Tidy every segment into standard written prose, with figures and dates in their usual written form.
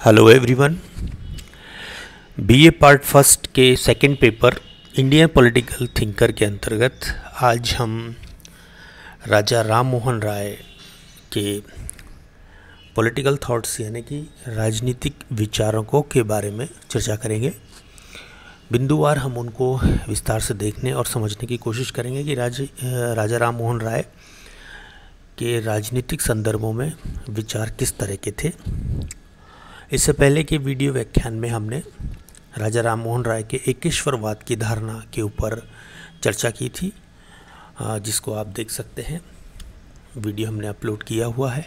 Hello everyone. BA part first के second paper Indian political thinker के अंतर्गत आज हम राजा राम मोहन राय के पॉलिटिकल थॉट्स यानी कि राजनीतिक विचारकों के बारे में चर्चा करेंगे। बिंदुवार हम उनको विस्तार से देखने और समझने की कोशिश करेंगे कि राजा राम मोहन राय के राजनीतिक संदर्भों में विचार किस तरह के थे। इससे पहले के वीडियो व्याख्यान में हमने राजा राम मोहन राय के एकेश्वरवाद की धारणा के ऊपर चर्चा की थी, जिसको आप देख सकते हैं। वीडियो हमने अपलोड किया हुआ है।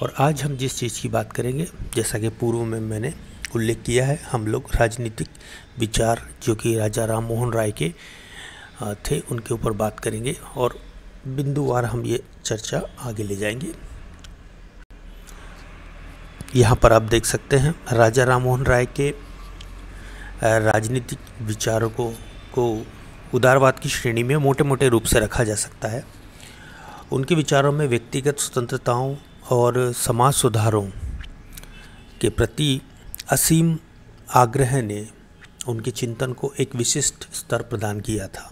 और आज हम जिस चीज़ की बात करेंगे, जैसा कि पूर्व में मैंने उल्लेख किया है, हम लोग राजनीतिक विचार जो कि राजा राम मोहन राय के थे उनके ऊपर बात करेंगे और बिंदुवार हम ये चर्चा आगे ले जाएंगे। यहाँ पर आप देख सकते हैं राजा राम मोहन राय के राजनीतिक विचारकों को उदारवाद की श्रेणी में मोटे मोटे रूप से रखा जा सकता है। उनके विचारों में व्यक्तिगत स्वतंत्रताओं और समाज सुधारों के प्रति असीम आग्रह ने उनके चिंतन को एक विशिष्ट स्तर प्रदान किया था।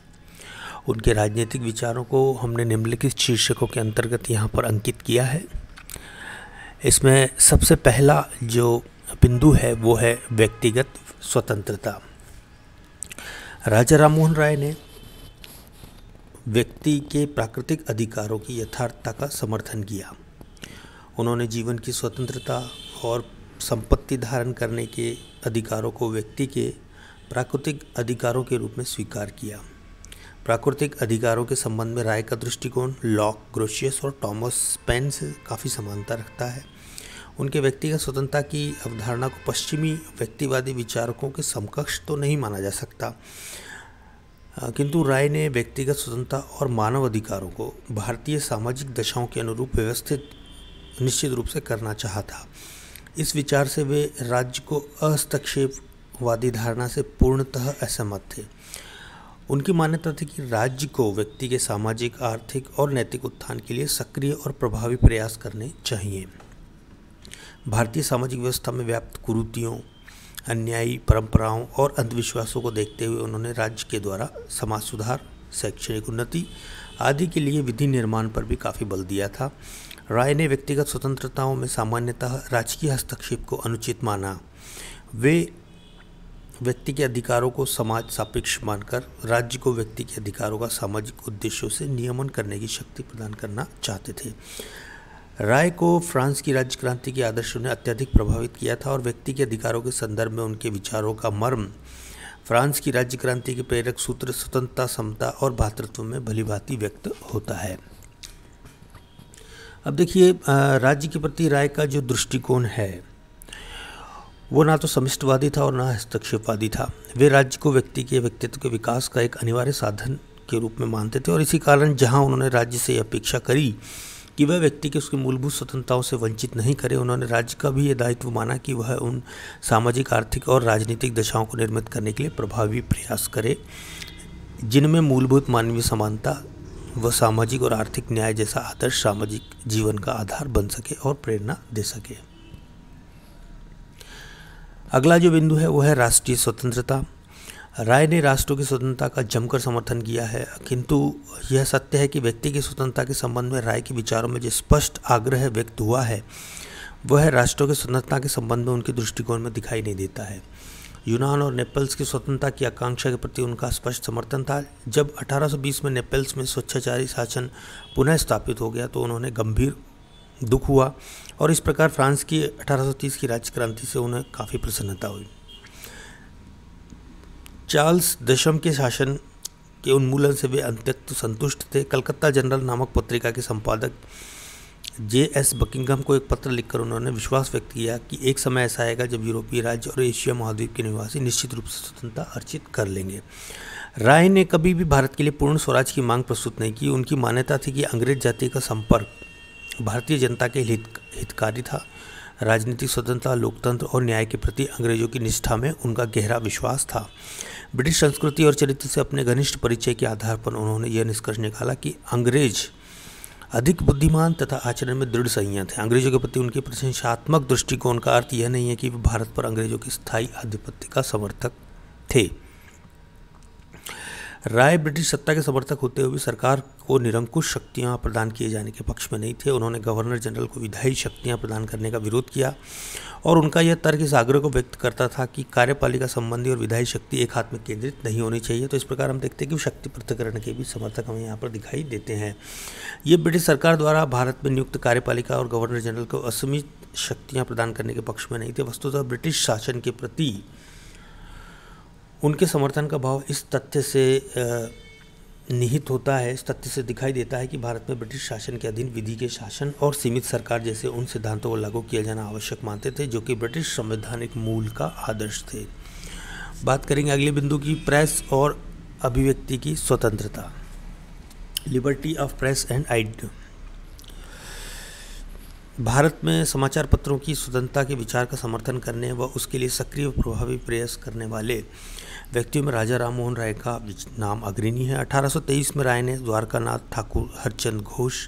उनके राजनीतिक विचारों को हमने निम्नलिखित शीर्षकों के अंतर्गत यहाँ पर अंकित किया है। इसमें सबसे पहला जो बिंदु है वो है व्यक्तिगत स्वतंत्रता। राजा राम मोहन राय ने व्यक्ति के प्राकृतिक अधिकारों की यथार्थता का समर्थन किया। उन्होंने जीवन की स्वतंत्रता और संपत्ति धारण करने के अधिकारों को व्यक्ति के प्राकृतिक अधिकारों के रूप में स्वीकार किया। प्राकृतिक अधिकारों के संबंध में राय का दृष्टिकोण लॉक, ग्रोशियस और थॉमस पेन से काफ़ी समानता रखता है। उनके व्यक्तिगत स्वतंत्रता की अवधारणा को पश्चिमी व्यक्तिवादी विचारकों के समकक्ष तो नहीं माना जा सकता, किंतु राय ने व्यक्तिगत स्वतंत्रता और मानव अधिकारों को भारतीय सामाजिक दशाओं के अनुरूप व्यवस्थित निश्चित रूप से करना चाहा था। इस विचार से वे राज्य को हस्तक्षेपवादी धारणा से पूर्णतः असहमत थे। उनकी मान्यता थी कि राज्य को व्यक्ति के सामाजिक, आर्थिक और नैतिक उत्थान के लिए सक्रिय और प्रभावी प्रयास करने चाहिए। भारतीय सामाजिक व्यवस्था में व्याप्त कुरीतियों, अन्यायी परंपराओं और अंधविश्वासों को देखते हुए उन्होंने राज्य के द्वारा समाज सुधार, शैक्षणिक उन्नति आदि के लिए विधि निर्माण पर भी काफ़ी बल दिया था। राय ने व्यक्तिगत स्वतंत्रताओं में सामान्यतः राजकीय हस्तक्षेप को अनुचित माना। वे व्यक्ति के अधिकारों को समाज सापेक्ष मानकर राज्य को व्यक्ति के अधिकारों का सामाजिक उद्देश्यों से नियमन करने की शक्ति प्रदान करना चाहते थे। राय को फ्रांस की राज्य क्रांति के आदर्शों ने अत्यधिक प्रभावित किया था और व्यक्ति के अधिकारों के संदर्भ में उनके विचारों का मर्म फ्रांस की राज्य क्रांति के प्रेरक सूत्र स्वतंत्रता, समता और भ्रातृत्व में भलीभांति व्यक्त होता है। अब देखिए, राज्य के प्रति राय का जो दृष्टिकोण है वो ना तो समिष्टवादी था और ना हस्तक्षेपवादी था। वे राज्य को व्यक्ति के व्यक्तित्व के विकास का एक अनिवार्य साधन के रूप में मानते थे और इसी कारण जहां उन्होंने राज्य से अपेक्षा करी कि वह व्यक्ति के उसकी मूलभूत स्वतंत्रताओं से वंचित नहीं करे, उन्होंने राज्य का भी ये दायित्व माना कि वह उन सामाजिक, आर्थिक और राजनीतिक दशाओं को निर्मित करने के लिए प्रभावी प्रयास करे जिनमें मूलभूत मानवीय समानता व सामाजिक और आर्थिक न्याय जैसा आदर्श सामाजिक जीवन का आधार बन सके और प्रेरणा दे सके। अगला जो बिंदु है वो है राष्ट्रीय स्वतंत्रता। राय ने राष्ट्रों की स्वतंत्रता का जमकर समर्थन किया है, किंतु यह सत्य है कि व्यक्ति की स्वतंत्रता के संबंध में राय के विचारों में जो स्पष्ट आग्रह व्यक्त हुआ है वह राष्ट्रों की स्वतंत्रता के संबंध में उनके दृष्टिकोण में दिखाई नहीं देता है। यूनान और नेपल्स की स्वतंत्रता की आकांक्षा के प्रति उनका स्पष्ट समर्थन था। जब 1820 में नेपल्स में स्वेच्छाचारी शासन पुनः स्थापित हो गया तो उन्होंने गंभीर दुख हुआ और इस प्रकार फ्रांस की 1830 की राज्य क्रांति से उन्हें काफ़ी प्रसन्नता हुई। चार्ल्स दशम के शासन के उन्मूलन से वे अत्यंत संतुष्ट थे। कलकत्ता जनरल नामक पत्रिका के संपादक J.S. बकिंघम को एक पत्र लिखकर उन्होंने विश्वास व्यक्त किया कि एक समय ऐसा आएगा जब यूरोपीय राज्य और एशिया महाद्वीप के निवासी निश्चित रूप से स्वतंत्रता अर्जित कर लेंगे। राय ने कभी भी भारत के लिए पूर्ण स्वराज की मांग प्रस्तुत नहीं की। उनकी मान्यता थी कि अंग्रेज जाति का संपर्क भारतीय जनता के हितकारी था। राजनीतिक स्वतंत्रता, लोकतंत्र और न्याय के प्रति अंग्रेजों की निष्ठा में उनका गहरा विश्वास था। ब्रिटिश संस्कृति और चरित्र से अपने घनिष्ठ परिचय के आधार पर उन्होंने यह निष्कर्ष निकाला कि अंग्रेज अधिक बुद्धिमान तथा आचरण में दृढ़ संयत थे। अंग्रेजों के प्रति उनके प्रशंसात्मक दृष्टिकोण का अर्थ यह नहीं है कि वे भारत पर अंग्रेजों के स्थायी आधिपत्य का समर्थक थे। राय ब्रिटिश सत्ता के समर्थक होते हुए भी सरकार को निरंकुश शक्तियां प्रदान किए जाने के पक्ष में नहीं थे। उन्होंने गवर्नर जनरल को विधायी शक्तियां प्रदान करने का विरोध किया और उनका यह तर्क इस आग्रह को व्यक्त करता था कि कार्यपालिका संबंधी और विधायी शक्ति एक हाथ में केंद्रित नहीं होनी चाहिए। तो इस प्रकार हम देखते हैं कि शक्ति पृथक्करण के भी समर्थक हमें यहाँ पर दिखाई देते हैं। ये ब्रिटिश सरकार द्वारा भारत में नियुक्त कार्यपालिका और गवर्नर जनरल को असीमित शक्तियाँ प्रदान करने के पक्ष में नहीं थे। वस्तुतः ब्रिटिश शासन के प्रति उनके समर्थन का भाव इस तथ्य से निहित होता है, इस तथ्य से दिखाई देता है कि भारत में ब्रिटिश शासन के अधीन विधि के शासन और सीमित सरकार जैसे उन सिद्धांतों को लागू किया जाना आवश्यक मानते थे जो कि ब्रिटिश संवैधानिक मूल का आदर्श थे। बात करेंगे अगले बिंदु की, प्रेस और अभिव्यक्ति की स्वतंत्रता, liberty of press and idea. Bharat में समाचार पत्रों की स्वतंत्रता के विचार का समर्थन करने व उसके लिए सक्रिय व प्रभावी प्रयास करने वाले व्यक्तियों में राजा राम मोहन राय का नाम अग्रणी है। 1823 में राय ने द्वारकानाथ ठाकुर, हरचंद घोष,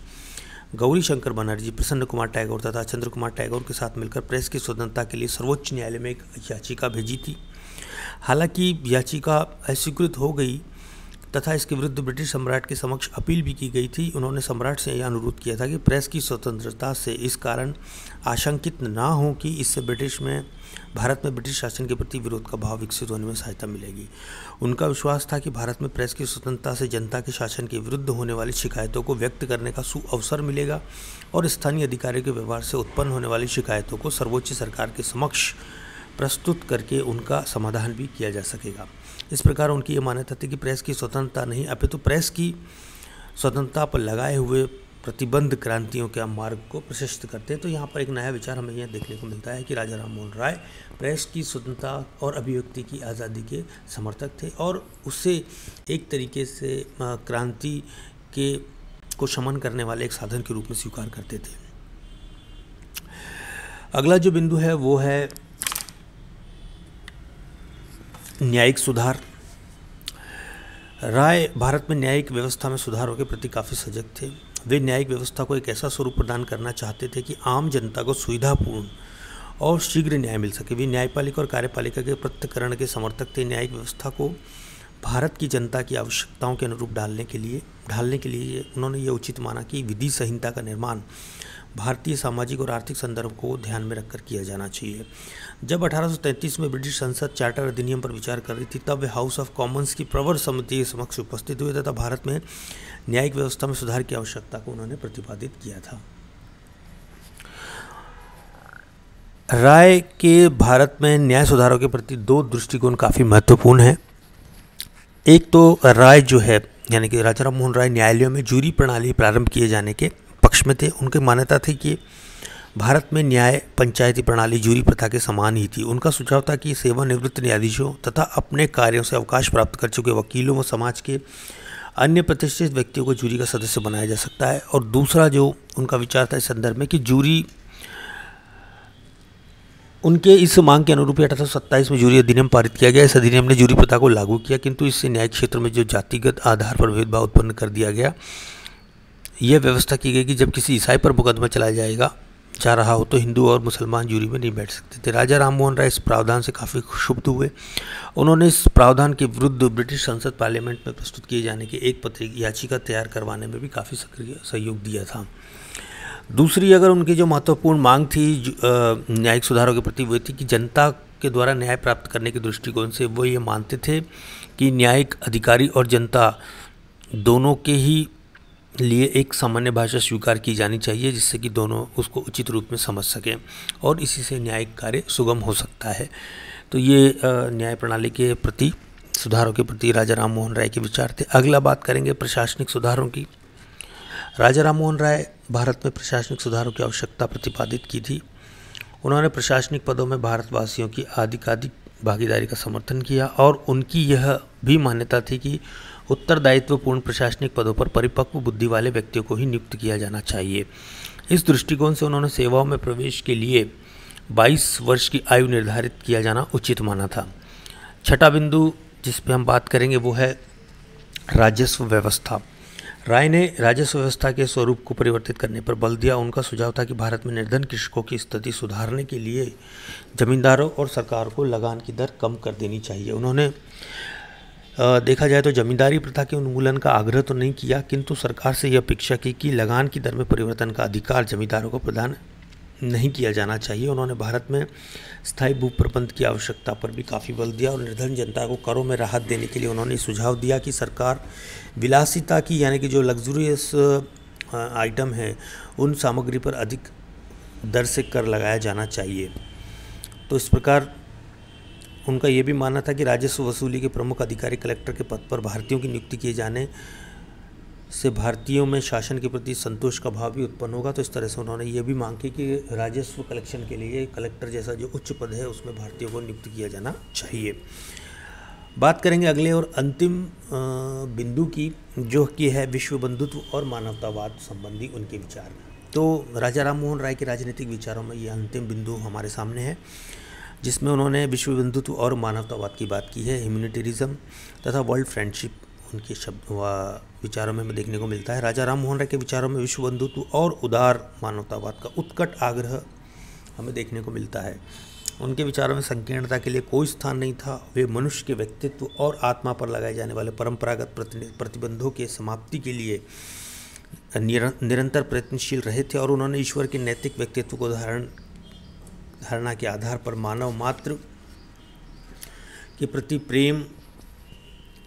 गौरी शंकर बनर्जी, प्रसन्न कुमार टैगोर तथा चंद्र कुमार टैगोर के साथ मिलकर प्रेस की स्वतंत्रता के लिए सर्वोच्च न्यायालय में एक याचिका भेजी थी। हालांकि याचिका अस्वीकृत हो गई तथा इसके विरुद्ध ब्रिटिश सम्राट के समक्ष अपील भी की गई थी। उन्होंने सम्राट से यह अनुरोध किया था कि प्रेस की स्वतंत्रता से इस कारण आशंकित ना हो कि इससे भारत में ब्रिटिश शासन के प्रति विरोध का भाव विकसित होने में सहायता मिलेगी। उनका विश्वास था कि भारत में प्रेस की स्वतंत्रता से जनता के शासन के विरुद्ध होने वाली शिकायतों को व्यक्त करने का सुअवसर मिलेगा और स्थानीय अधिकारियों के व्यवहार से उत्पन्न होने वाली शिकायतों को सर्वोच्च सरकार के समक्ष प्रस्तुत करके उनका समाधान भी किया जा सकेगा। इस प्रकार उनकी ये मान्यता थी कि प्रेस की स्वतंत्रता नहीं अपितु प्रेस की स्वतंत्रता पर लगाए हुए प्रतिबंध क्रांतियों के मार्ग को प्रशस्त करते हैं। तो यहाँ पर एक नया विचार हमें यह देखने को मिलता है कि राजा राम मोहन राय प्रेस की स्वतंत्रता और अभिव्यक्ति की आज़ादी के समर्थक थे और उससे एक तरीके से क्रांति को शमन करने वाले एक साधन के रूप में स्वीकार करते थे। अगला जो बिंदु है वो है न्यायिक सुधार। राय भारत में न्यायिक व्यवस्था में सुधारों के प्रति काफ़ी सजग थे। वे न्यायिक व्यवस्था को एक ऐसा स्वरूप प्रदान करना चाहते थे कि आम जनता को सुविधापूर्ण और शीघ्र न्याय मिल सके। वे न्यायपालिका और कार्यपालिका के पृथक्करण के समर्थक थे। न्यायिक व्यवस्था को भारत की जनता की आवश्यकताओं के अनुरूप ढालने के लिए उन्होंने ये उचित माना कि विधि संहिता का निर्माण भारतीय सामाजिक और आर्थिक संदर्भ को ध्यान में रखकर किया जाना चाहिए। जब 1833 में ब्रिटिश संसद चार्टर अधिनियम पर विचार कर रही थी तब वे हाउस ऑफ कॉमन्स की प्रवर समिति के समक्ष उपस्थित हुए तथा भारत में न्यायिक व्यवस्था में सुधार की आवश्यकता को उन्होंने प्रतिपादित किया था। राय के भारत में न्याय सुधारों के प्रति दो दृष्टिकोण काफ़ी महत्वपूर्ण हैं। एक तो राय जो है यानी कि राजा राम मोहन राय न्यायालयों में जूरी प्रणाली प्रारंभ किए जाने के पक्ष में थे। उनकी मान्यता थी कि भारत में न्याय पंचायती प्रणाली जूरी प्रथा के समान ही थी। उनका सुझाव था कि सेवानिवृत्त न्यायाधीशों तथा अपने कार्यों से अवकाश प्राप्त कर चुके वकीलों व समाज के अन्य प्रतिष्ठित व्यक्तियों को जूरी का सदस्य बनाया जा सकता है। और दूसरा जो उनका विचार था इस संदर्भ में कि जूरी उनके इस मांग के अनुरूप 1827 में जूरी अधिनियम पारित किया गया। इस अधिनियम ने जूरी प्रथा को लागू किया किंतु इससे न्यायिक क्षेत्र में जो जातिगत आधार पर भेदभाव उत्पन्न कर दिया गया, यह व्यवस्था की गई कि जब किसी ईसाई पर मुकदमा चलाया जा रहा हो तो हिंदू और मुसलमान जूरी में नहीं बैठ सकते थे। राजा राम मोहन राय इस प्रावधान से काफ़ी क्षुब्ध हुए। उन्होंने इस प्रावधान के विरुद्ध ब्रिटिश संसद पार्लियामेंट में प्रस्तुत किए जाने की एक पत्रिका याचिका तैयार करवाने में भी काफ़ी सक्रिय सहयोग दिया था। दूसरी अगर उनकी जो महत्वपूर्ण मांग थी न्यायिक सुधारों के प्रति वो थी कि जनता के द्वारा न्याय प्राप्त करने के दृष्टिकोण से वो ये मानते थे कि न्यायिक अधिकारी और जनता दोनों के ही लिए एक सामान्य भाषा स्वीकार की जानी चाहिए जिससे कि दोनों उसको उचित रूप में समझ सकें और इसी से न्यायिक कार्य सुगम हो सकता है। तो ये न्याय प्रणाली के प्रति सुधारों के प्रति राजा राम मोहन राय के विचार थे। अगला बात करेंगे प्रशासनिक सुधारों की। राजा राम मोहन राय भारत में प्रशासनिक सुधारों की आवश्यकता प्रतिपादित की थी। उन्होंने प्रशासनिक पदों में भारतवासियों की अधिकाधिक भागीदारी का समर्थन किया और उनकी यह भी मान्यता थी कि उत्तरदायित्वपूर्ण प्रशासनिक पदों पर परिपक्व बुद्धि वाले व्यक्तियों को ही नियुक्त किया जाना चाहिए। इस दृष्टिकोण से उन्होंने सेवाओं में प्रवेश के लिए 22 वर्ष की आयु निर्धारित किया जाना उचित माना था। छठा बिंदु जिस पे हम बात करेंगे वो है राजस्व व्यवस्था। राय ने राजस्व व्यवस्था के स्वरूप को परिवर्तित करने पर बल दिया। उनका सुझाव था कि भारत में निर्धन कृषकों की स्थिति सुधारने के लिए जमींदारों और सरकार को लगान की दर कम कर देनी चाहिए। उन्होंने देखा जाए तो जमींदारी प्रथा के उन्मूलन का आग्रह तो नहीं किया, किंतु सरकार से यह अपेक्षा की कि लगान की दर में परिवर्तन का अधिकार जमींदारों को प्रदान नहीं किया जाना चाहिए। उन्होंने भारत में स्थायी भू प्रबंध की आवश्यकता पर भी काफ़ी बल दिया और निर्धन जनता को करों में राहत देने के लिए उन्होंने सुझाव दिया कि सरकार विलासिता की यानी कि जो लग्जूरियस आइटम है उन सामग्री पर अधिक दर से कर लगाया जाना चाहिए। तो इस प्रकार उनका ये भी मानना था कि राजस्व वसूली के प्रमुख अधिकारी कलेक्टर के पद पर भारतीयों की नियुक्ति किए जाने से भारतीयों में शासन के प्रति संतोष का भाव भी उत्पन्न होगा। तो इस तरह से उन्होंने ये भी मांग की कि राजस्व कलेक्शन के लिए कलेक्टर जैसा जो उच्च पद है उसमें भारतीयों को नियुक्त किया जाना चाहिए। बात करेंगे अगले और अंतिम बिंदु की, जो कि है विश्व बंधुत्व और मानवतावाद संबंधी उनके विचार। तो राजा राम मोहन राय के राजनीतिक विचारों में ये अंतिम बिंदु हमारे सामने है, जिसमें उन्होंने विश्व बंधुत्व और मानवतावाद की बात की है। ह्यूमैनिटेरिज्म तथा वर्ल्ड फ्रेंडशिप उनके शब्द व विचारों में देखने को मिलता है। राजा राम मोहन राय के विचारों में विश्व बंधुत्व और उदार मानवतावाद का उत्कट आग्रह हमें देखने को मिलता है। उनके विचारों में संकीर्णता के लिए कोई स्थान नहीं था। वे मनुष्य के व्यक्तित्व और आत्मा पर लगाए जाने वाले परंपरागत प्रतिबंधों के समाप्ति के लिए निरंतर प्रयत्नशील रहे थे और उन्होंने ईश्वर के नैतिक व्यक्तित्व को धारणा के आधार पर मानव मात्र के प्रति प्रेम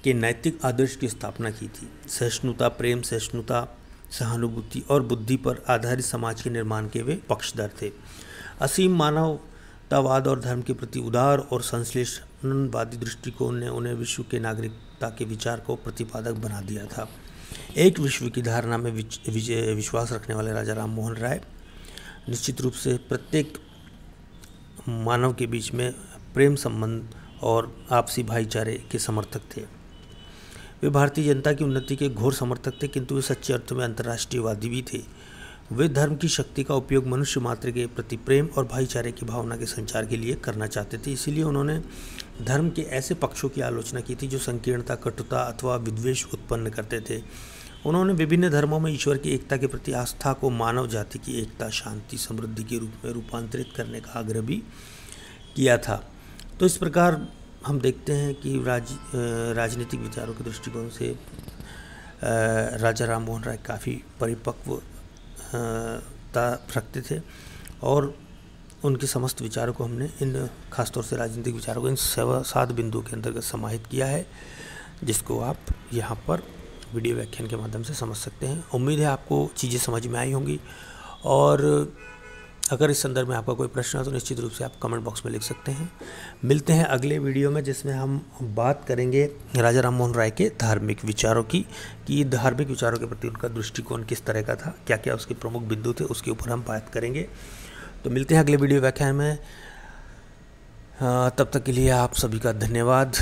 के नैतिक आदर्श की स्थापना की थी। सहिष्णुता, प्रेम, सहिष्णुता, सहानुभूति और बुद्धि पर आधारित समाज के निर्माण के वे पक्षधर थे। असीम मानवतावाद और धर्म के प्रति उदार और संश्लेषणवादी दृष्टिकोण ने उन्हें विश्व के नागरिकता के विचार को प्रतिपादक बना दिया था। एक विश्व की धारणा में विश्वास रखने वाले राजा राम मोहन राय निश्चित रूप से प्रत्येक मानव के बीच में प्रेम संबंध और आपसी भाईचारे के समर्थक थे। वे भारतीय जनता की उन्नति के घोर समर्थक थे, किंतु वे सच्चे अर्थ में अंतर्राष्ट्रीयवादी भी थे। वे धर्म की शक्ति का उपयोग मनुष्य मात्र के प्रति प्रेम और भाईचारे की भावना के संचार के लिए करना चाहते थे। इसीलिए उन्होंने धर्म के ऐसे पक्षों की आलोचना की थी जो संकीर्णता, कटुता अथवा विद्वेष उत्पन्न करते थे। उन्होंने विभिन्न धर्मों में ईश्वर की एकता के प्रति आस्था को मानव जाति की एकता, शांति, समृद्धि के रूप में रूपांतरित करने का आग्रह भी किया था। तो इस प्रकार हम देखते हैं कि राजनीतिक विचारों के दृष्टिकोण से राजा राम मोहन राय काफ़ी परिपक्वता रखते थे और उनके समस्त विचारों को हमने इन खासतौर से राजनीतिक विचारों को इन 7 बिंदुओं के अंतर्गत समाहित किया है, जिसको आप यहाँ पर वीडियो व्याख्यान के माध्यम से समझ सकते हैं। उम्मीद है आपको चीज़ें समझ में आई होंगी और अगर इस संदर्भ में आपका कोई प्रश्न है तो निश्चित रूप से आप कमेंट बॉक्स में लिख सकते हैं। मिलते हैं अगले वीडियो में, जिसमें हम बात करेंगे राजा राम मोहन राय के धार्मिक विचारों की, कि धार्मिक विचारों के प्रति उनका दृष्टिकोण किस तरह का था, क्या क्या उसके प्रमुख बिंदु थे, उसके ऊपर हम बात करेंगे। तो मिलते हैं अगले वीडियो व्याख्यान में। तब तक के लिए आप सभी का धन्यवाद।